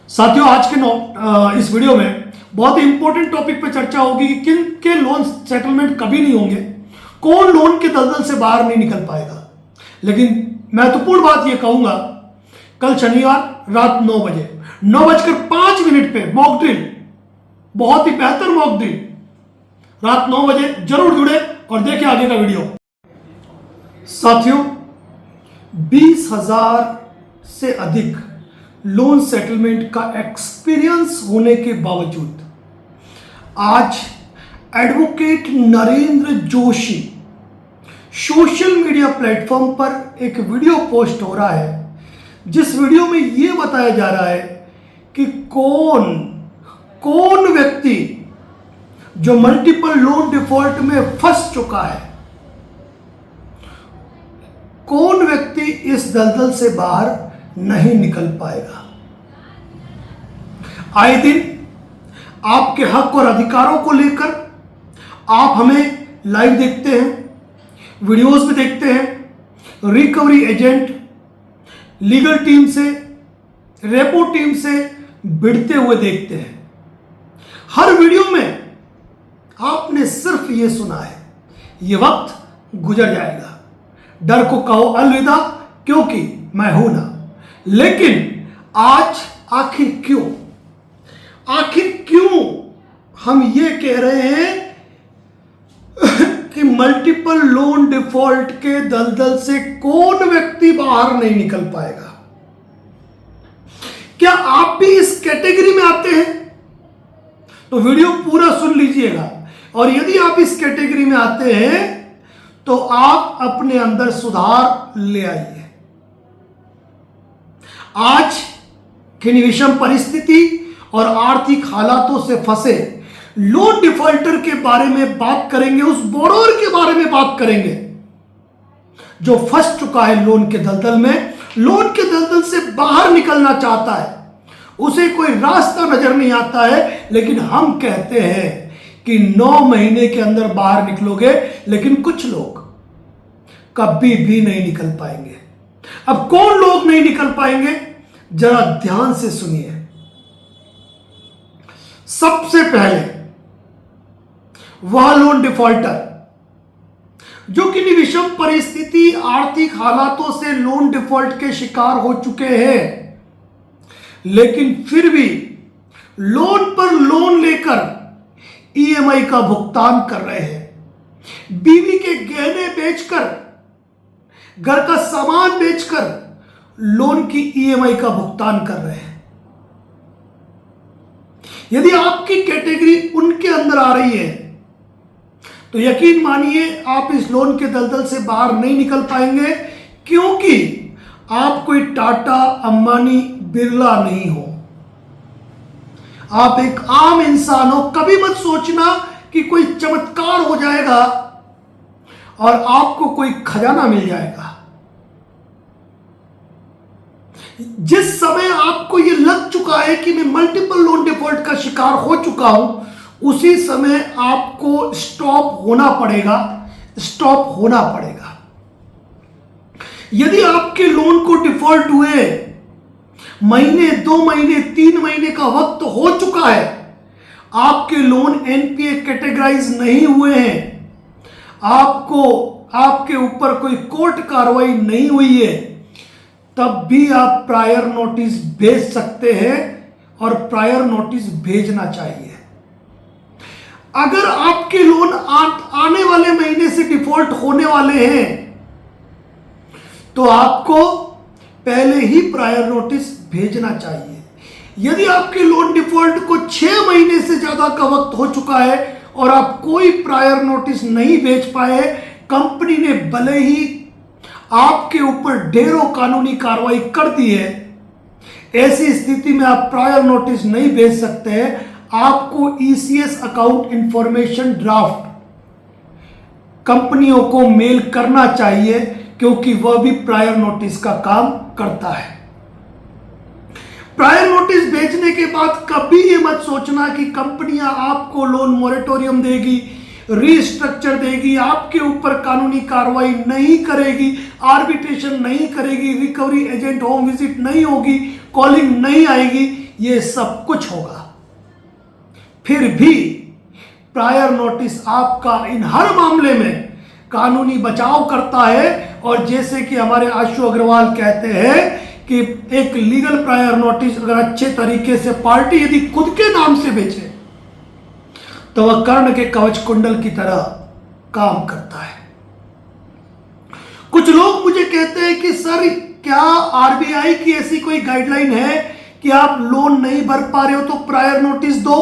साथियों, आज के इस वीडियो में बहुत ही इंपॉर्टेंट टॉपिक पे चर्चा होगी कि किन के लोन सेटलमेंट कभी नहीं होंगे, कौन लोन के दलदल से बाहर नहीं निकल पाएगा। लेकिन महत्वपूर्ण बात यह कहूंगा, कल शनिवार रात 9 बजे 9:05 पे मॉक ड्रिल, बहुत ही बेहतर मॉक ड्रिल, रात 9 बजे जरूर जुड़े और देखें आगे का वीडियो। साथियों, 20,000 से अधिक लोन सेटलमेंट का एक्सपीरियंस होने के बावजूद आज advocate Narendra Joshi social media platform पर एक वीडियो पोस्ट हो रहा है, जिस वीडियो में यह बताया जा रहा है कि कौन व्यक्ति जो मल्टीपल लोन डिफॉल्ट में फंस चुका है, कौन व्यक्ति इस दलदल से बाहर नहीं निकल पाएगा। आए दिन आपके हक और अधिकारों को लेकर आप हमें लाइव देखते हैं, वीडियोस में देखते हैं, रिकवरी एजेंट लीगल टीम से, रेपो टीम से भिड़ते हुए देखते हैं। हर वीडियो में आपने सिर्फ ये सुना है, ये वक्त गुजर जाएगा, डर को कहो अलविदा क्योंकि मैं हूं ना। लेकिन आज आखिर क्यों हम ये कह रहे हैं कि मल्टीपल लोन डिफॉल्ट के दलदल से कौन व्यक्ति बाहर नहीं निकल पाएगा? क्या आप भी इस कैटेगरी में आते हैं? तो वीडियो पूरा सुन लीजिएगा, और यदि आप इस कैटेगरी में आते हैं तो आप अपने अंदर सुधार ले आइए। आज किन विषम परिस्थिति और आर्थिक हालातों से फंसे लोन डिफॉल्टर के बारे में बात करेंगे, उस बोरोवर के बारे में बात करेंगे जो फंस चुका है लोन के दलदल में, लोन के दलदल से बाहर निकलना चाहता है, उसे कोई रास्ता नजर नहीं आता है, लेकिन हम कहते हैं कि 9 महीने के अंदर बाहर निकलोगे, लेकिन कुछ लोग कभी भी नहीं निकल पाएंगे। अब कौन लोग नहीं निकल पाएंगे, जरा ध्यान से सुनिए। सबसे पहले वह लोन डिफॉल्टर जो कि विषम परिस्थिति, आर्थिक हालातों से लोन डिफॉल्ट के शिकार हो चुके हैं, लेकिन फिर भी लोन पर लोन लेकर ईएमआई का भुगतान कर रहे हैं, बीवी के गहने बेचकर, घर का सामान बेचकर लोन की ईएमआई का भुगतान कर रहे हैं। यदि आपकी कैटेगरी उनके अंदर आ रही है तो यकीन मानिए आप इस लोन के दलदल से बाहर नहीं निकल पाएंगे, क्योंकि आप कोई टाटा, अंबानी, बिरला नहीं हो। आप एक आम इंसान हो। कभी मत सोचना कि कोई चमत्कार हो जाएगा और आपको कोई खजाना मिल जाएगा। जिस समय आपको यह लग चुका है कि मैं मल्टीपल लोन डिफॉल्ट का शिकार हो चुका हूं, उसी समय आपको स्टॉप होना पड़ेगा। यदि आपके लोन को डिफॉल्ट हुए महीने, 2 महीने, 3 महीने का वक्त हो चुका है, आपके लोन एनपीए कैटेगराइज नहीं हुए हैं, आपके ऊपर कोई कोर्ट कार्रवाई नहीं हुई है, तब भी आप प्रायर नोटिस भेज सकते हैं, और प्रायर नोटिस भेजना चाहिए। अगर आपके लोन आने वाले महीने से डिफॉल्ट होने वाले हैं तो आपको पहले ही प्रायर नोटिस भेजना चाहिए। यदि आपके लोन डिफॉल्ट को 6 महीने से ज्यादा का वक्त हो चुका है और आप कोई प्रायर नोटिस नहीं भेज पाए, कंपनी ने भले ही आपके ऊपर ढेरों कानूनी कार्रवाई कर दी है, ऐसी स्थिति में आप प्रायर नोटिस नहीं भेज सकते हैं। आपको ईसीएस अकाउंट इंफॉर्मेशन ड्राफ्ट कंपनियों को मेल करना चाहिए, क्योंकि वह भी प्रायर नोटिस का काम करता है। प्रायर नोटिस भेजने के बाद कभी ये मत सोचना कि कंपनियां आपको लोन मोरेटोरियम देगी, रीस्ट्रक्चर देगी, आपके ऊपर कानूनी कार्रवाई नहीं करेगी, आर्बिट्रेशन नहीं करेगी, रिकवरी एजेंट होम विजिट नहीं होगी, कॉलिंग नहीं आएगी। ये सब कुछ होगा, फिर भी प्रायर नोटिस आपका इन हर मामले में कानूनी बचाव करता है। और जैसे कि हमारे आशु अग्रवाल कहते हैं कि एक लीगल प्रायर नोटिस अगर अच्छे तरीके से पार्टी यदि खुद के नाम से बेचे तो वह कर्ण के कवच कुंडल की तरह काम करता है। कुछ लोग मुझे कहते हैं कि सर क्या आरबीआई की ऐसी कोई गाइडलाइन है कि आप लोन नहीं भर पा रहे हो तो प्रायर नोटिस दो?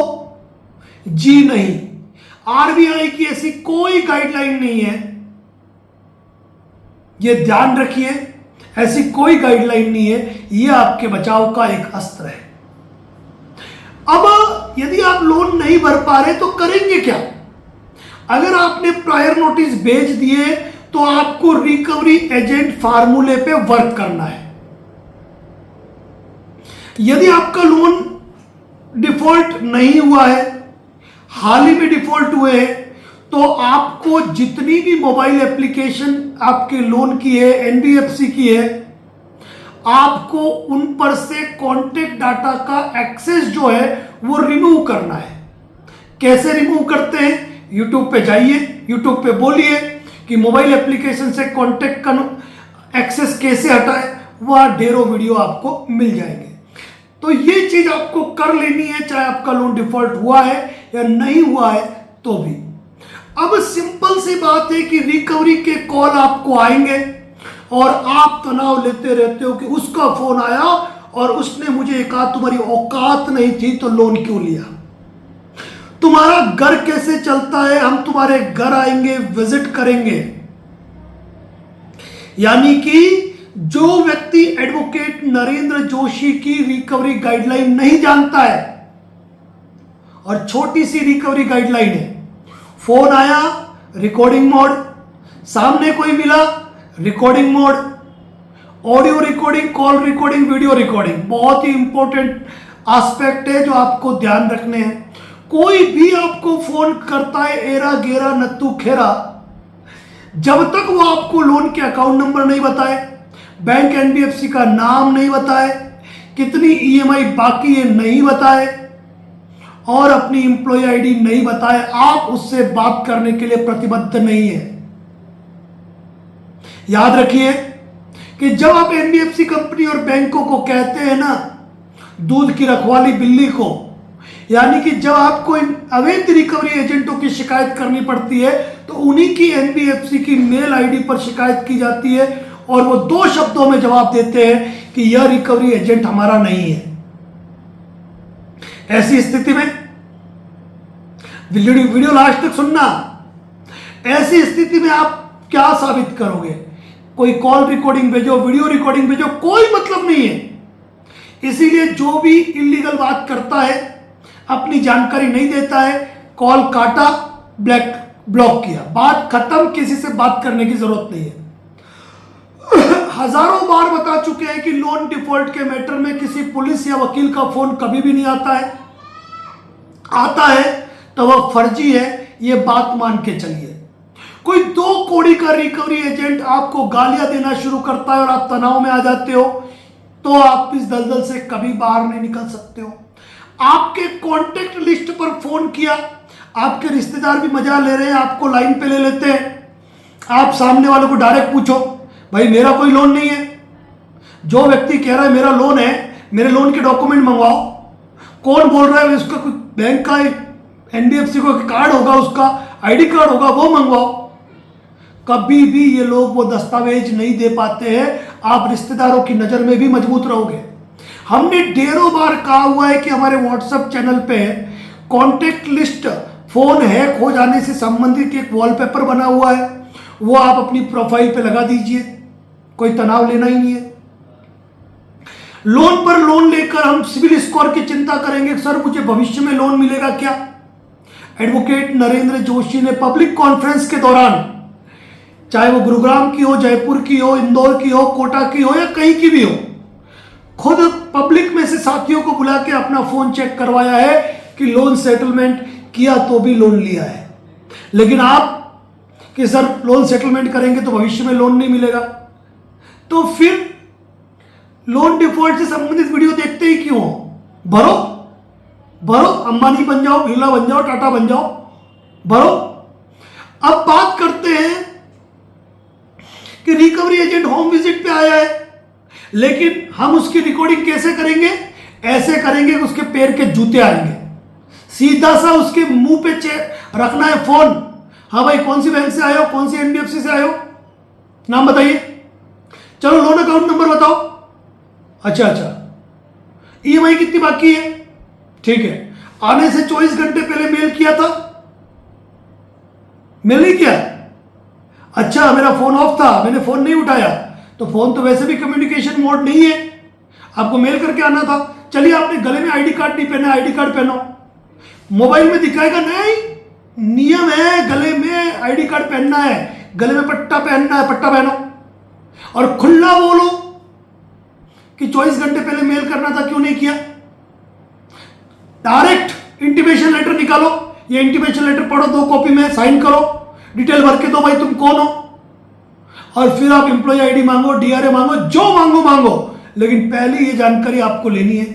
जी नहीं, आरबीआई की ऐसी कोई गाइडलाइन नहीं है, यह ध्यान रखिए। ऐसी कोई गाइडलाइन नहीं है, यह आपके बचाव का एक अस्त्र है। अब यदि आप लोन नहीं भर पा रहे तो करेंगे क्या? अगर आपने प्रायर नोटिस भेज दिए तो आपको रिकवरी एजेंट फार्मूले पे वर्क करना है। यदि आपका लोन डिफॉल्ट नहीं हुआ है, हाल ही में डिफॉल्ट हुए हैं, तो आपको जितनी भी मोबाइल एप्लीकेशन आपके लोन की है, एनबीएफसी की है, आपको उन पर से कॉन्टेक्ट डाटा का एक्सेस जो है वो रिमूव करना है। कैसे रिमूव करते हैं? यूट्यूब पे जाइए, यूट्यूब पे बोलिए कि मोबाइल एप्लीकेशन से कॉन्टेक्ट का एक्सेस कैसे हटाए, वह ढेरों वीडियो आपको मिल जाएंगे। तो ये चीज आपको कर लेनी है, चाहे आपका लोन डिफॉल्ट हुआ है या नहीं हुआ है तो भी। अब सिंपल सी बात है कि रिकवरी के कॉल आपको आएंगे और आप तनाव लेते रहते हो कि उसका फोन आया और उसने मुझे कहा तुम्हारी औकात नहीं थी तो लोन क्यों लिया, तुम्हारा घर कैसे चलता है, हम तुम्हारे घर आएंगे, विजिट करेंगे। यानी कि जो व्यक्ति एडवोकेट नरेंद्र जोशी की रिकवरी गाइडलाइन नहीं जानता है, और छोटी सी रिकवरी गाइडलाइन है, फोन आया रिकॉर्डिंग मोड, सामने कोई मिला recording mode, audio recording, call recording, video recording, बहुत ही इंपॉर्टेंट एस्पेक्ट है जो आपको ध्यान रखने हैं। कोई भी आपको फोन करता है एरा गेरा नत्तू खेरा, जब तक वो आपको लोन के अकाउंट नंबर नहीं बताए, बैंक एनबीएफसी का नाम नहीं बताए, कितनी ईएमआई बाकी है नहीं बताए और अपनी एम्प्लॉय आईडी नहीं बताए, आप उससे बात करने के लिए प्रतिबद्ध नहीं है। याद रखिए कि जब आप एनबीएफसी कंपनी और बैंकों को कहते हैं ना दूध की रखवाली बिल्ली को, यानी कि जब आपको इन अवैध रिकवरी एजेंटों की शिकायत करनी पड़ती है तो उन्हीं की एनबीएफसी की मेल आईडी पर शिकायत की जाती है और वो 2 शब्दों में जवाब देते हैं कि यह रिकवरी एजेंट हमारा नहीं है। ऐसी स्थिति में वीडियो लास्ट तक सुनना, ऐसी स्थिति में आप क्या साबित करोगे? कोई कॉल रिकॉर्डिंग भेजो, वीडियो रिकॉर्डिंग भेजो, कोई मतलब नहीं है। इसीलिए जो भी इलीगल बात करता है, अपनी जानकारी नहीं देता है, कॉल काटा, ब्लॉक किया, बात खत्म, किसी से बात करने की जरूरत नहीं है। हजारों बार बता चुके हैं कि लोन डिफॉल्ट के मैटर में किसी पुलिस या वकील का फोन कभी भी नहीं आता है, आता है तो वह फर्जी है, यह बात मान के चलिए। कोई 2 कौड़ी का रिकवरी एजेंट आपको गालियां देना शुरू करता है और आप तनाव में आ जाते हो, तो आप इस दलदल से कभी बाहर नहीं निकल सकते हो। आपके कॉन्टेक्ट लिस्ट पर फोन किया, आपके रिश्तेदार भी मजा ले रहे हैं, आपको लाइन पे ले लेते हैं, आप सामने वाले को डायरेक्ट पूछो भाई मेरा कोई लोन नहीं है। जो व्यक्ति कह रहा है मेरा लोन है, मेरे लोन के डॉक्यूमेंट मंगवाओ। कौन बोल रहा है? उसका कोई बैंक का एनबीएफसी का कार्ड होगा, उसका आईडी कार्ड होगा, वो मंगवाओ। कभी भी ये लोग वो दस्तावेज नहीं दे पाते हैं, आप रिश्तेदारों की नजर में भी मजबूत रहोगे। हमने ढेरों बार कहा हुआ है कि हमारे व्हाट्सएप चैनल पे कॉन्टेक्ट लिस्ट फोन हैक हो जाने से संबंधित एक वॉलपेपर बना हुआ है, वो आप अपनी प्रोफाइल पे लगा दीजिए, कोई तनाव लेना ही नहीं है। लोन पर लोन लेकर हम सिविल स्कोर की चिंता करेंगे, सर मुझे भविष्य में लोन मिलेगा क्या? एडवोकेट नरेंद्र जोशी ने पब्लिक कॉन्फ्रेंस के दौरान, चाहे वो गुरुग्राम की हो, जयपुर की हो, इंदौर की हो, कोटा की हो या कहीं की भी हो, खुद पब्लिक में से साथियों को बुला के अपना फोन चेक करवाया है कि लोन सेटलमेंट किया तो भी लोन लिया है। लेकिन आप कि सर लोन सेटलमेंट करेंगे तो भविष्य में लोन नहीं मिलेगा, तो फिर लोन डिफॉल्ट से संबंधित वीडियो देखते ही क्यों हो? भरो भरो, अंबानी बन जाओ, बिरला बन जाओ, टाटा बन जाओ, भरो। अब बात करते हैं कि रिकवरी एजेंट होम विजिट पे आया है, लेकिन हम उसकी रिकॉर्डिंग कैसे करेंगे? ऐसे करेंगे कि उसके पैर के जूते आएंगे, सीधा सा उसके मुंह पे रखना है फोन। हाँ भाई, कौन सी बैंक से आए हो, कौन सी एनबीएफसी से आए हो, नाम बताइए, चलो लोन अकाउंट नंबर बताओ, अच्छा, ईएमआई कितनी बाकी है, ठीक है, आने से 24 घंटे पहले मेल किया था, मेल नहीं किया, अच्छा मेरा फोन ऑफ था, मैंने फोन नहीं उठाया, तो फोन तो वैसे भी कम्युनिकेशन मोड नहीं है, आपको मेल करके आना था। चलिए, आपने गले में आईडी कार्ड नहीं पहना, आईडी कार्ड पहनो, मोबाइल में दिखाएगा नहीं, नियम है गले में आईडी कार्ड पहनना है, गले में पट्टा पहनना है, पट्टा पहनो और खुला बोलो कि 24 घंटे पहले मेल करना था, क्यों नहीं किया। डायरेक्ट इंटीमेशन लेटर निकालो, ये इंटीमेशन लेटर पढ़ो, 2 कॉपी में साइन करो, डिटेल भर के दो भाई तुम कौन हो, और फिर आप एम्प्लॉय आईडी मांगो, डीआरए मांगो, जो मांगो, लेकिन पहले ये जानकारी आपको लेनी है।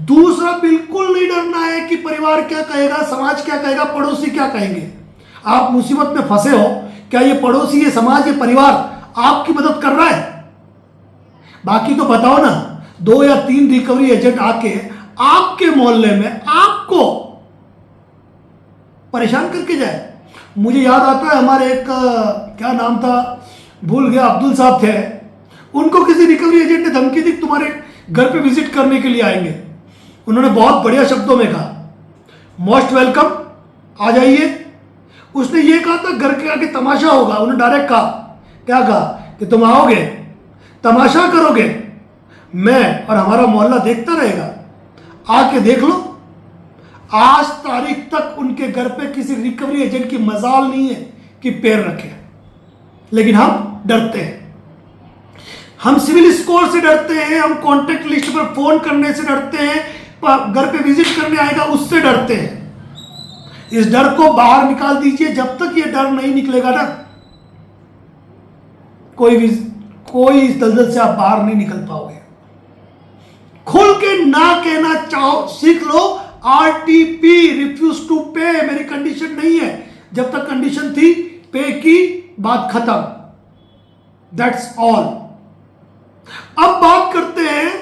दूसरा, बिल्कुल नहीं डरना है कि परिवार क्या कहेगा, समाज क्या कहेगा, पड़ोसी क्या कहेंगे। आप मुसीबत में फंसे हो, क्या ये पड़ोसी, ये समाज, ये परिवार आपकी मदद कर रहा है? बाकी तो बताओ ना, 2 या 3 रिकवरी एजेंट आके आपके मोहल्ले में आपको परेशान करके जाए। मुझे याद आता है, हमारे एक क्या नाम था, भूल गया, अब्दुल साहब थे, उनको किसी रिकवरी एजेंट ने धमकी दी, तुम्हारे घर पे विजिट करने के लिए आएंगे। उन्होंने बहुत बढ़िया शब्दों में कहा, मोस्ट वेलकम, आ जाइए। उसने ये कहा था घर के आगे तमाशा होगा, उन्होंने डायरेक्ट कहा, क्या कहा कि तुम आओगे, तमाशा करोगे, मैं और हमारा मोहल्ला देखता रहेगा, आके देख लो। आज तारीख तक उनके घर पे किसी रिकवरी एजेंट की मजाल नहीं है कि पैर रखे, लेकिन हम डरते हैं, हम सिविल स्कोर से डरते हैं, हम कॉन्टेक्ट लिस्ट पर फोन करने से डरते हैं, घर पे विजिट करने आएगा उससे डरते हैं। इस डर को बाहर निकाल दीजिए। जब तक ये डर नहीं निकलेगा ना, कोई इस दलदल से आप बाहर नहीं निकल पाओगे। खुल के ना कहना चाहो सीख लो, आरटीपी, रिफ्यूज टू पे मेरी कंडीशन नहीं है, जब तक कंडीशन थी पे की, बात खत्म, दैट्स ऑल। अब बात करते हैं,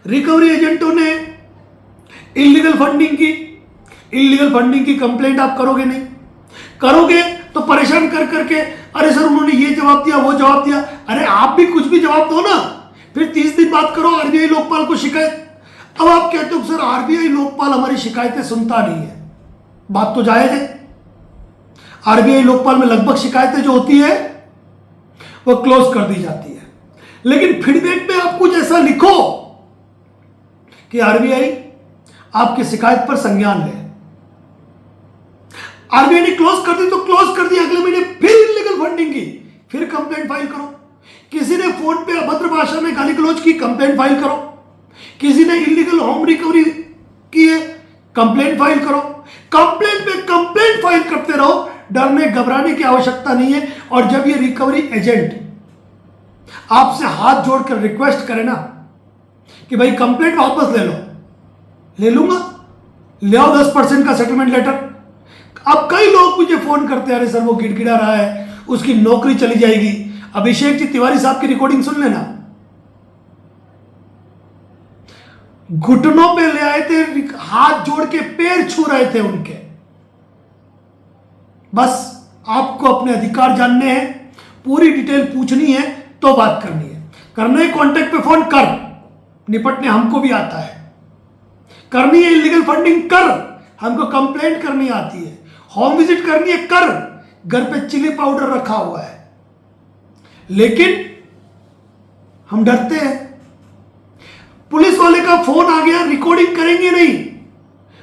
रिकवरी एजेंटों ने इलीगल फंडिंग की कंप्लेंट आप करोगे नहीं, करोगे तो परेशान कर करके, अरे सर उन्होंने ये जवाब दिया, वो जवाब दिया, अरे आप भी कुछ भी जवाब दो ना, फिर 30 दिन बात करो आरबीआई लोकपाल को शिकायत। अब आप कहते हो सर आरबीआई लोकपाल हमारी शिकायतें सुनता नहीं है, बात तो जायज है, आरबीआई लोकपाल में लगभग शिकायतें जो होती है वो क्लोज कर दी जाती है, लेकिन फीडबैक में आप कुछ ऐसा लिखो कि आरबीआई आपकी शिकायत पर संज्ञान ले। आरबीआई ने क्लोज कर दी तो क्लोज कर दी, अगले महीने फिर इलीगल फंडिंग की, फिर कंप्लेंट फाइल करो। किसी ने फोन पे अभद्र भाषा में गाली गलौज की, कंप्लेंट फाइल करो। किसी ने इलीगल होम रिकवरी की है, कंप्लेंट फाइल करो। कंप्लेंट पे कंप्लेंट फाइल करते रहो, डरने घबराने की आवश्यकता नहीं है। और जब ये रिकवरी एजेंट आपसे हाथ जोड़कर रिक्वेस्ट करे ना कि भाई कंप्लेंट वापस ले लो, ले लूंगा, ले आओ 10% का सेटलमेंट लेटर। अब कई लोग मुझे फोन करते हैं, अरे सर वो गिड़गिड़ा रहा है, उसकी नौकरी चली जाएगी। अभिषेक जी तिवारी साहब की रिकॉर्डिंग सुन लेना, घुटनों पे ले आए थे, हाथ जोड़ के पैर छू रहे थे उनके। बस आपको अपने अधिकार जानने हैं, पूरी डिटेल पूछनी है तो बात करनी है। करने कांटेक्ट पे फोन कर, निपटने हमको भी आता है। करनी है इलीगल फंडिंग कर, हमको कंप्लेंट करनी आती है। होम विजिट करनी है कर, घर पे चिली पाउडर रखा हुआ है, लेकिन हम डरते हैं। पुलिस वाले का फोन आ गया, रिकॉर्डिंग करेंगे नहीं।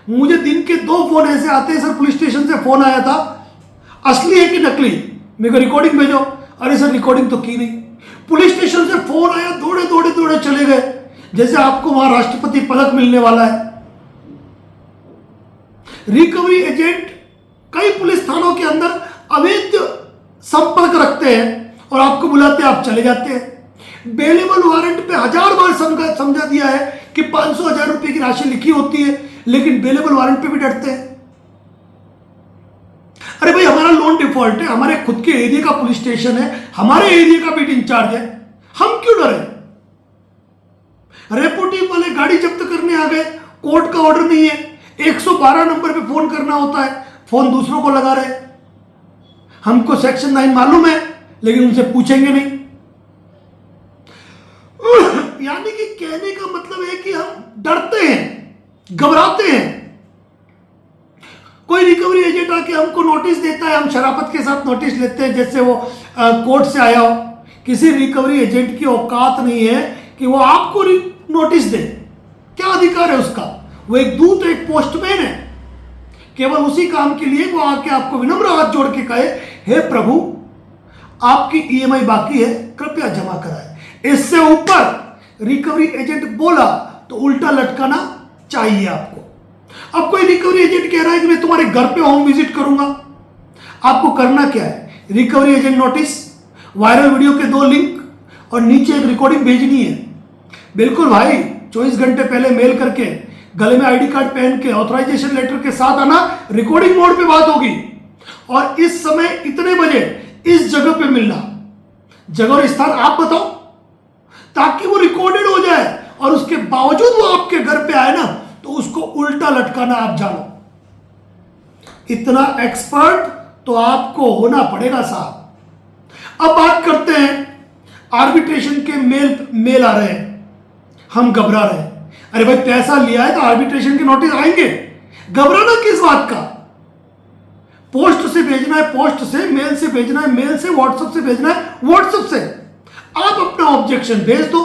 मुझे दिन के 2 फोन ऐसे आते हैं, सर पुलिस स्टेशन से फोन आया था, असली है कि नकली, मेरे को रिकॉर्डिंग भेजो। अरे सर रिकॉर्डिंग तो की नहीं। पुलिस स्टेशन से फोन आया, दौड़े दौड़े दौड़े चले गए, जैसे आपको वहां राष्ट्रपति पदक मिलने वाला है। रिकवरी एजेंट कई पुलिस थानों के अंदर अवैध संपर्क रखते हैं और आपको बुलाते हैं, आप चले जाते हैं। बेलेबल वारंट पे 1000 बार समझा दिया है कि 500-1000 रुपए की राशि लिखी होती है, लेकिन बेलेबल वारंट पे भी डरते हैं। अरे भाई, हमारा लोन डिफॉल्ट है, हमारे खुद के एरिया का पुलिस स्टेशन है, हमारे एरिया का बीट इंचार्ज है, हम क्यों डरे? रेपोटिव वाले गाड़ी जब्त करने आ गए, कोर्ट का ऑर्डर नहीं है, 112 नंबर पे फोन करना होता है, फोन दूसरों को लगा रहे। हमको सेक्शन 9 मालूम है, लेकिन उनसे पूछेंगे नहीं। यानी कि कहने का मतलब है कि हम डरते हैं, घबराते हैं। कोई रिकवरी एजेंट आके हमको नोटिस देता है, हम शराफत के साथ नोटिस लेते हैं जैसे वो कोर्ट से आया हो। किसी रिकवरी एजेंट की औकात नहीं है कि वो आपको नोटिस दे। क्या अधिकार है उसका? वो एक दूत, एक पोस्टमैन है। केवल उसी काम के लिए वो आके आपको विनम्र हाथ जोड़ के कहे, हे प्रभु, आपकी ईएमआई बाकी है, कृपया जमा कराएं। इससे ऊपर रिकवरी एजेंट बोला तो उल्टा लटकाना चाहिए आपको। अब कोई रिकवरी एजेंट कह रहा है कि मैं तुम्हारे घर पे होम विजिट करूंगा, आपको करना क्या है? Recovery agent notice, viral video के 2 लिंक और नीचे एक रिकॉर्डिंग भेजनी है। बिल्कुल भाई, 24 घंटे पहले मेल करके, गले में आईडी कार्ड पहन के, ऑथराइजेशन लेटर के साथ आना, रिकॉर्डिंग मोड पे बात होगी। और इस समय इतने बजे इस जगह पे मिलना, जगह और स्थान आप बताओ, ताकि वो रिकॉर्डेड हो जाए और उसके बावजूद वो आपके घर पे आए ना, तो उसको उल्टा लटकाना आप जानो। इतना एक्सपर्ट तो आपको होना पड़ेगा साहब। अब बात करते हैं, आर्बिट्रेशन के मेल आ रहे हैं, हम घबरा रहे हैं। अरे भाई, पैसा लिया है तो आर्बिट्रेशन के नोटिस आएंगे, घबराना किस बात का? पोस्ट से भेजना है, पोस्ट से, मेल से भेजना है, मेल से, व्हाट्सएप से भेजना है, व्हाट्सएप से। आप अपना ऑब्जेक्शन भेज दो।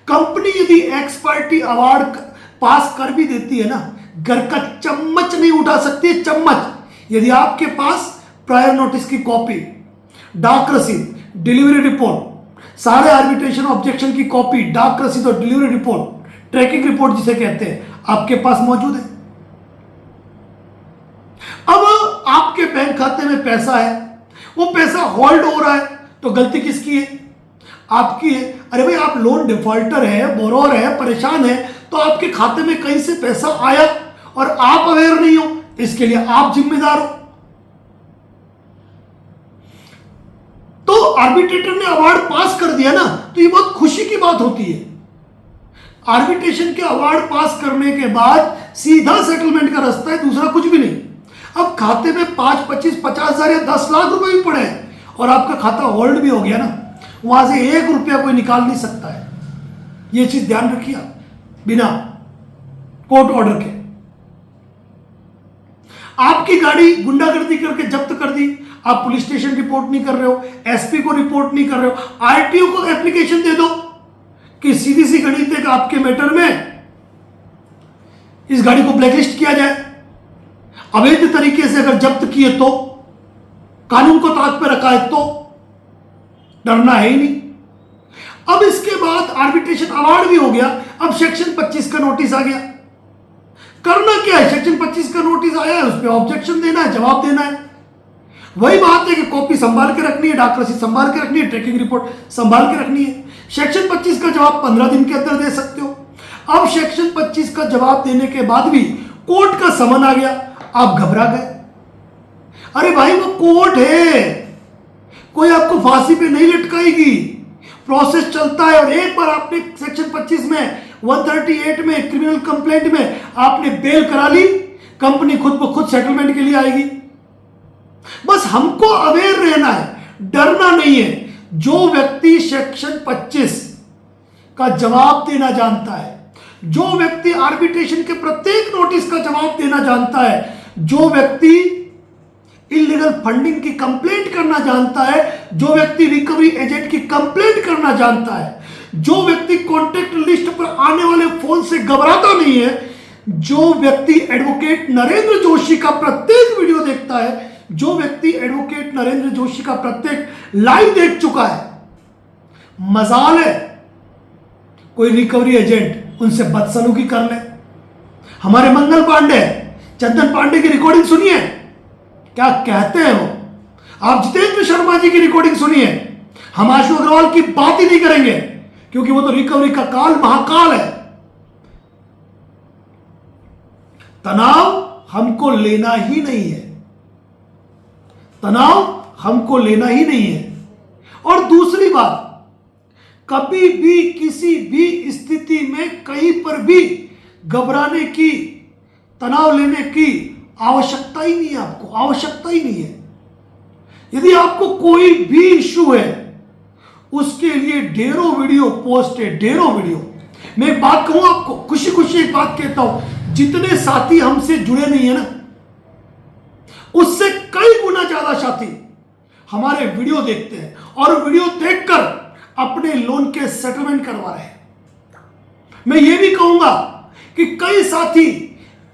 कंपनी यदि एक्सपर्टी अवार्ड पास कर भी देती है ना, घर का चम्मच नहीं उठा सकती है, चम्मच। यदि आपके पास प्रायर नोटिस की कॉपी, डाक रसीद, डिलीवरी रिपोर्ट, सारे आर्बिट्रेशन ऑब्जेक्शन की कॉपी, डाक रसीद और डिलीवरी रिपोर्ट, ट्रैकिंग रिपोर्ट जिसे कहते हैं, आपके पास मौजूद है। अब आपके बैंक खाते में पैसा है, वो पैसा होल्ड हो रहा है, तो गलती किसकी है? आपकी है। अरे भाई, आप लोन डिफॉल्टर है, बोरोवर है, परेशान है, तो आपके खाते में कहीं से पैसा आया और आप अवेयर नहीं हो, इसके लिए आप जिम्मेदार हो। तो आर्बिट्रेटर ने अवार्ड पास कर दिया ना, तो ये बहुत खुशी की बात होती है। आर्बिट्रेशन के अवार्ड पास करने के बाद सीधा सेटलमेंट का रास्ता है, दूसरा कुछ भी नहीं। अब खाते में 5, 25, 50,000 या 10 लाख रुपए भी पड़े हैं और आपका खाता होल्ड भी हो गया ना, वहां से 1 रुपया कोई निकाल नहीं सकता है। यह चीज ध्यान रखिए आप, बिना कोर्ट ऑर्डर के। आपकी गाड़ी गुंडागर्दी करके जब्त कर दी, आप पुलिस स्टेशन रिपोर्ट नहीं कर रहे हो, एसपी को रिपोर्ट नहीं कर रहे हो, आरटीओ को एप्लीकेशन दे दो कि सीधी सी गणित है, आपके मैटर में इस गाड़ी को ब्लैकलिस्ट किया जाए। अवैध तरीके से अगर जब्त किए तो, कानून को ताक पे रखा है तो डरना है ही नहीं। अब इसके बाद आर्बिट्रेशन अवार्ड भी हो गया, अब सेक्शन 25 का नोटिस आ गया। करना क्या है? सेक्शन 25 का नोटिस आया है, उस पर ऑब्जेक्शन देना है, जवाब देना है। वही बात है कि कॉपी संभाल के रखनी है, डाक रसीद संभाल के रखनी है, ट्रैकिंग रिपोर्ट संभाल के रखनी है। सेक्शन 25 का जवाब 15 दिन के अंदर दे सकते हो। अब सेक्शन 25 का जवाब देने के बाद भी कोर्ट का समन आ गया, आप घबरा गए। अरे भाई, वो कोर्ट है, कोई आपको फांसी पे नहीं लटकाएगी, प्रोसेस चलता है। और एक बार आपने सेक्शन 25 में, 138 में, क्रिमिनल कंप्लेंट में आपने बेल करा ली, कंपनी खुद ब खुद सेटलमेंट के लिए आएगी। बस हमको अवेयर रहना है, डरना नहीं है। जो व्यक्ति सेक्शन 25 का जवाब देना जानता है, जो व्यक्ति आर्बिट्रेशन के प्रत्येक नोटिस का जवाब देना जानता है, जो व्यक्ति इलीगल फंडिंग की कंप्लेंट करना जानता है, जो व्यक्ति रिकवरी एजेंट की कंप्लेंट करना जानता है, जो व्यक्ति कॉन्टैक्ट लिस्ट पर आने वाले फोन से घबराता नहीं है, जो व्यक्ति एडवोकेट नरेंद्र जोशी का प्रत्येक वीडियो देखता है, जो व्यक्ति एडवोकेट नरेंद्र जोशी का प्रत्येक लाइव देख चुका है, मजाल है कोई रिकवरी एजेंट उनसे बदसलूकी कर ले। हमारे मंगल पांडे, चंदन पांडे की रिकॉर्डिंग सुनिए, क्या कहते हैं वो। आप जितेंद्र शर्मा जी की रिकॉर्डिंग सुनिए, हम आशु अग्रवाल की बात ही नहीं करेंगे। क्योंकि वो तो रिकवरी का काल महाकाल है। तनाव हमको लेना ही नहीं है, तनाव हमको लेना ही नहीं है। और दूसरी बात, कभी भी किसी भी स्थिति में कहीं पर भी घबराने की, तनाव लेने की आवश्यकता ही नहीं है, आपको आवश्यकता ही नहीं है। यदि आपको कोई भी इश्यू है, उसके लिए ढेरों वीडियो पोस्ट है, ढेरों वीडियो। मैं एक बात कहूं आपको, खुशी खुशी एक बात कहता हूं, जितने साथी हमसे जुड़े नहीं है ना, उससे कई गुना ज्यादा साथी हमारे वीडियो देखते हैं और वीडियो देखकर अपने लोन के सेटलमेंट करवा रहे हैं। मैं ये भी कहूंगा कि कई साथी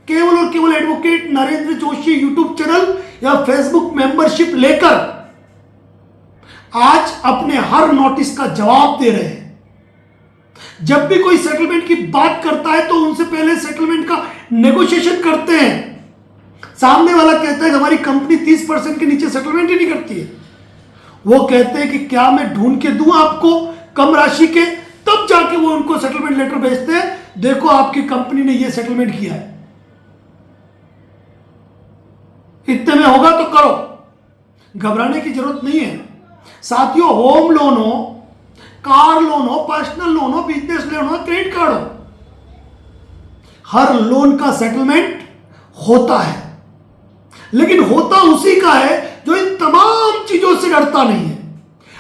केवल और केवल advocate Narendra Joshi YouTube channel या फेसबुक मेंबरशिप लेकर आज अपने हर नोटिस का जवाब दे रहे हैं। जब भी कोई सेटलमेंट की बात करता है तो उनसे पहले सेटलमेंट का नेगोशिएशन करते हैं। सामने वाला कहता है कि हमारी कंपनी 30% के नीचे सेटलमेंट ही नहीं करती है। वो कहते हैं कि क्या मैं ढूंढ के दूं आपको कम राशि के, तब जाके वो उनको सेटलमेंट लेटर भेजते हैं, देखो आपकी कंपनी ने ये सेटलमेंट किया है, इतने में होगा तो करो। घबराने की जरूरत नहीं है साथियों। होम लोन हो, कार लोन हो, पर्सनल लोन हो, बिजनेस लोन हो, क्रेडिट कार्ड हो, हर लोन का सेटलमेंट होता है, लेकिन होता उसी का है जो इन तमाम चीजों से डरता नहीं है।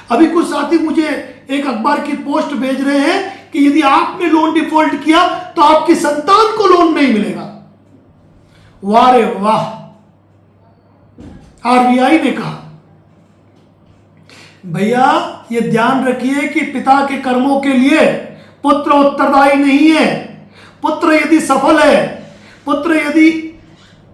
अभी कुछ साथी मुझे एक अखबार की पोस्ट भेज रहे हैं कि यदि आपने लोन डिफॉल्ट किया तो आपकी संतान को लोन नहीं मिलेगा। वाह रे वाह, आरबीआई ने कहा। भैया ये ध्यान रखिए कि पिता के कर्मों के लिए पुत्र उत्तरदायी नहीं है। पुत्र यदि सफल है, पुत्र यदि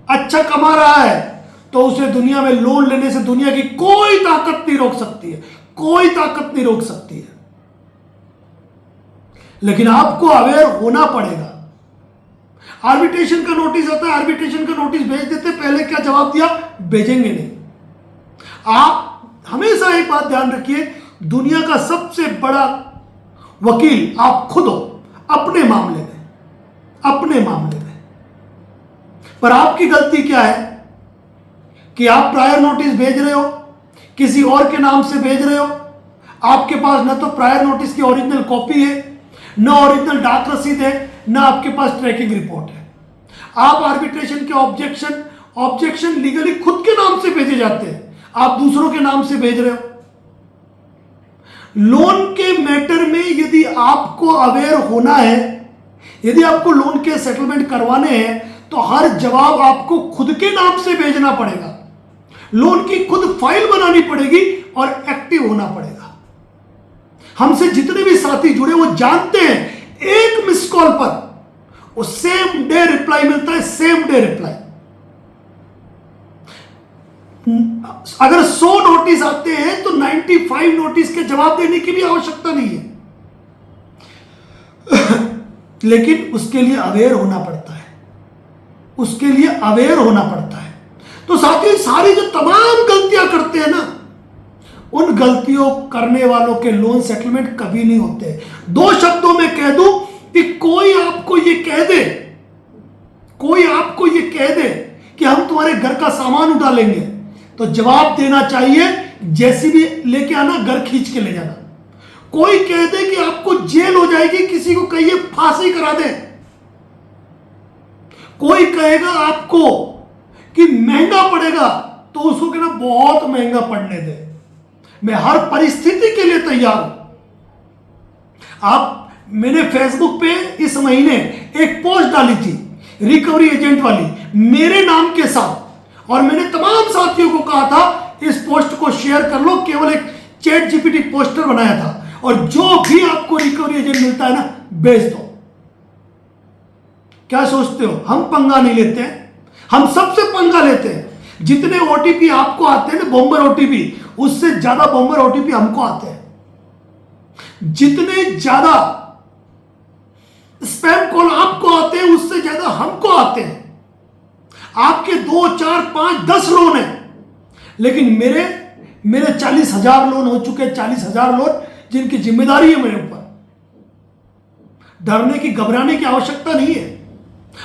अच्छा कमा रहा है, तो उसे दुनिया में लोन लेने से दुनिया की कोई ताकत नहीं रोक सकती है, कोई ताकत नहीं रोक सकती है। लेकिन आपको अवेयर होना पड़ेगा। आर्बिट्रेशन का नोटिस आता है, आर्बिट्रेशन का नोटिस भेज देते, पहले क्या जवाब दिया, भेजेंगे नहीं। आप हमेशा एक बात ध्यान रखिए, दुनिया का सबसे बड़ा वकील आप खुद हो अपने मामले में, अपने मामले में। पर आपकी गलती क्या है कि आप प्रायर नोटिस भेज रहे हो, किसी और के नाम से भेज रहे हो। आपके पास न तो प्रायर नोटिस की ओरिजिनल कॉपी है, न ओरिजिनल डाक रसीद है, न आपके पास ट्रैकिंग रिपोर्ट है। आप आर्बिट्रेशन के ऑब्जेक्शन लीगली खुद के नाम से भेजे जाते हैं, आप दूसरों के नाम से भेज रहे हो। लोन के मैटर में यदि आपको अवेयर होना है, यदि आपको लोन के सेटलमेंट करवाने हैं, तो हर जवाब आपको खुद के नाम से भेजना पड़ेगा। लोन की खुद फाइल बनानी पड़ेगी और एक्टिव होना पड़ेगा। हमसे जितने भी साथी जुड़े वो जानते हैं, एक मिस कॉल पर वो सेम डे रिप्लाई मिलता है, सेम डे रिप्लाई। अगर 100 नोटिस आते हैं तो 95 नोटिस के जवाब देने की भी आवश्यकता नहीं है। लेकिन उसके लिए अवेयर होना पड़ता है, उसके लिए अवेयर होना पड़ता है। तो साथियों, सारी जो तमाम गलतियां करते हैं ना, उन गलतियों करने वालों के लोन सेटलमेंट कभी नहीं होते। 2 शब्दों में कह दूं कि कोई आपको ये कह दे, कोई आपको ये कह दे कि हम तुम्हारे घर का सामान उठा लेंगे, तो जवाब देना चाहिए, जेसीबी लेके आना, घर खींच के ले जाना। कोई कह दे कि आपको जेल हो जाएगी, किसी को कहिए फांसी करा दे। कोई कहेगा आपको कि महंगा पड़ेगा, तो उसको कहना बहुत महंगा पड़ने दे, मैं हर परिस्थिति के लिए तैयार हूं। मैंने फेसबुक पे इस महीने एक पोस्ट डाली थी रिकवरी एजेंट वाली, मेरे नाम के साथ, और मैंने तमाम साथियों को कहा था इस पोस्ट को शेयर कर लो। केवल एक चैट जीपीटी पोस्टर बनाया था, और जो भी आपको रिकवरी एजेंट मिलता है ना, भेज दो। क्या सोचते हो हम पंगा नहीं लेते हैं? हम सबसे पंगा लेते हैं। जितने ओटीपी आपको आते हैं ना, बॉम्बर ओटीपी, उससे ज्यादा बॉम्बर ओटीपी हमको आते हैं। जितने ज्यादा स्पैम कॉल आपको आते हैं, उससे ज्यादा हमको आते हैं। आपके 2, 4, 5, 10 लोन है, लेकिन मेरे 40,000 लोन हो चुके हैं, 40,000 लोन जिनकी जिम्मेदारी है मेरे ऊपर। डरने की, घबराने की आवश्यकता नहीं है।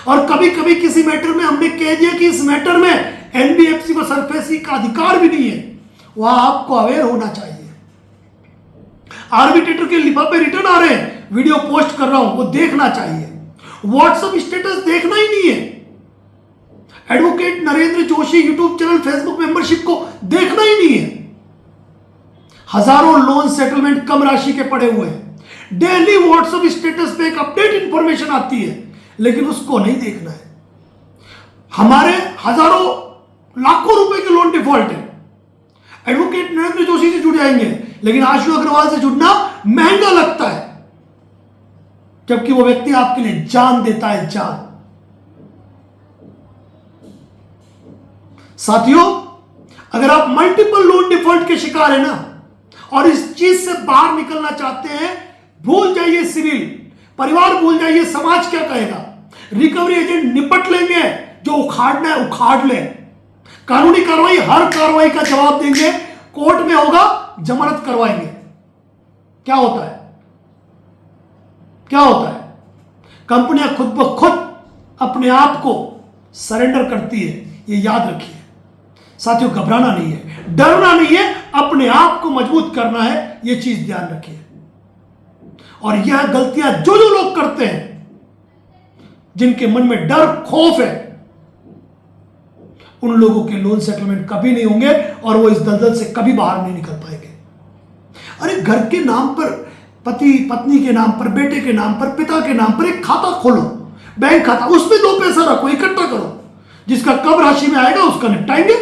और कभी कभी किसी मैटर में हमने कह दिया कि इस मैटर में एनबीएफसी को सरफेसी का अधिकार भी नहीं है, वहां आपको अवेयर होना चाहिए। आर्बिट्रेटर के लिफाफे रिटर्न आ रहे हैं, वीडियो पोस्ट कर रहा हूं, वो देखना चाहिए। व्हाट्सएप स्टेटस देखना ही नहीं है। Advocate Narendra Joshi YouTube channel, Facebook membership को देखना ही नहीं है। हजारों लोन सेटलमेंट कम राशि के पड़े हुए हैं। डेली व्हाट्सएप स्टेटस पे एक अपडेट इंफॉर्मेशन आती है, लेकिन उसको नहीं देखना है। हमारे हजारों लाखों रुपए के लोन डिफॉल्ट है। एडवोकेट नरेंद्र जोशी से जुड़ जाएंगे, लेकिन आशु अग्रवाल से जुड़ना महंगा लगता है, जबकि वो व्यक्ति आपके लिए जान देता है, जान। साथियों, अगर आप मल्टीपल लोन डिफॉल्ट के शिकार है ना, और इस चीज से बाहर निकलना चाहते हैं, भूल जाइए सिविल, परिवार भूल जाइए, समाज क्या कहेगा। रिकवरी एजेंट निपट लेंगे, जो उखाड़ना है उखाड़ ले। कानूनी कार्रवाई, हर कार्रवाई का जवाब देंगे, कोर्ट में होगा, जमानत करवाएंगे। क्या होता है, क्या होता है? कंपनियां खुद ब खुद अपने आप को सरेंडर करती है, ये याद रखिए। साथियों, घबराना नहीं है, डरना नहीं है, अपने आप को मजबूत करना है, ये चीज ध्यान रखिए। और यह गलतियां जो जो लोग करते हैं, जिनके मन में डर, खौफ है, उन लोगों के लोन सेटलमेंट कभी नहीं होंगे और वो इस दलदल से कभी बाहर नहीं निकल पाएंगे। अरे घर के नाम पर, पति पत्नी के नाम पर, बेटे के नाम पर, पिता के नाम पर एक खाता खोलो, बैंक खाता, उसमें 2 पैसा रखो, इकट्ठा करो, जिसका कब राशि में आएगा उसका निपटाएंगे।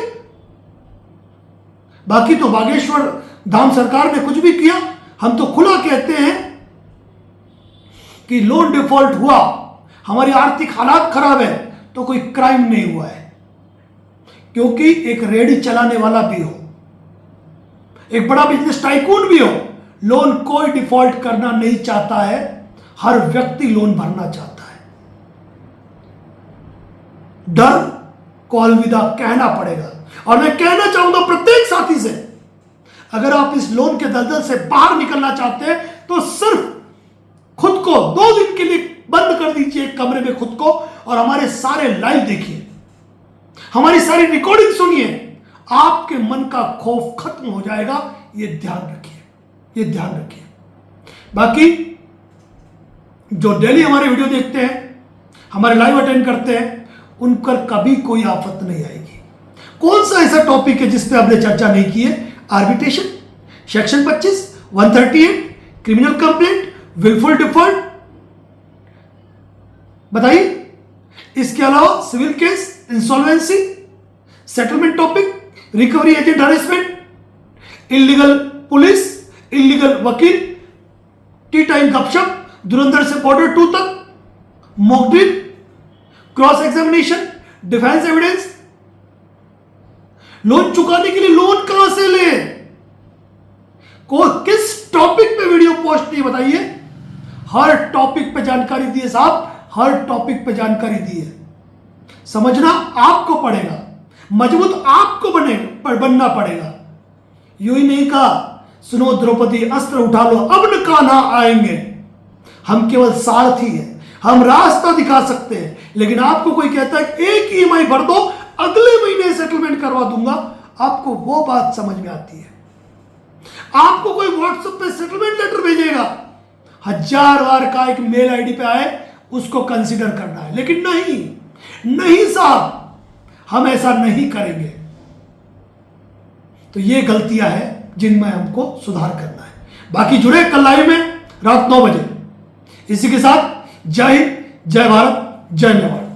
बाकी तो बागेश्वर धाम सरकार ने कुछ भी किया, हम तो खुला कहते हैं कि लोन डिफॉल्ट हुआ, हमारी आर्थिक हालात खराब है, तो कोई क्राइम नहीं हुआ है, क्योंकि एक रेडी चलाने वाला भी हो, एक बड़ा बिजनेस टाइकून भी हो, लोन कोई डिफॉल्ट करना नहीं चाहता है, हर व्यक्ति लोन भरना चाहता है। डर को अलविदा कहना पड़ेगा। और मैं कहना चाहूंगा प्रत्येक साथी से, अगर आप इस लोन के दलदल से बाहर निकलना चाहते हैं, तो सिर्फ खुद को 2 दिन के लिए बंद कर दीजिए एक कमरे में खुद को, और हमारे सारे लाइव देखिए, हमारी सारी रिकॉर्डिंग सुनिए, आपके मन का खौफ खत्म हो जाएगा। ये ध्यान रखिए, ये ध्यान रखिए। बाकी जो डेली हमारे वीडियो देखते हैं, हमारे लाइव अटेंड करते हैं, उन पर कभी कोई आफत नहीं आएगी। कौन सा ऐसा टॉपिक है जिस पे आपने चर्चा नहीं की है? Arbitration, section 25, 138, criminal complaint, wilful default, बताइए। इसके अलावा civil case, insolvency, settlement topic, recovery agent harassment, illegal police, illegal वकील, टी टाइम गपशप, धुरंधर से बॉर्डर 2 तक, mock drill, cross examination, defence evidence, loan चुकाने के लिए लोन कहां से ले, किस टॉपिक पे वीडियो पोस्ट नहीं, बताइए। हर टॉपिक पे जानकारी दी है साहब, हर टॉपिक पे जानकारी दी है। समझना आपको पड़ेगा, मजबूत आपको बनना पड़ेगा। यूं ही नहीं कहा, सुनो द्रौपदी अस्त्र उठा लो, अब न कान्हा आएंगे। हम केवल सारथी हैं, हम रास्ता दिखा सकते हैं, लेकिन आपको कोई कहता है एक ईएमआई भर दो, अगले महीने सेटलमेंट करवा दूंगा, आपको वो बात समझ में आती है। आपको कोई व्हाट्सएप पे सेटलमेंट लेटर भेजेगा, 1000 बार का एक मेल आईडी पे आए, उसको कंसीडर करना है, लेकिन नहीं, नहीं साहब, हम ऐसा नहीं करेंगे। तो ये गलतियां हैं जिनमें हमको सुधार करना है। बाकी जुड़े कल लाइव में रात 9 बजे। इसी के साथ जय हिंद, जय भारत, जय मेवाड़।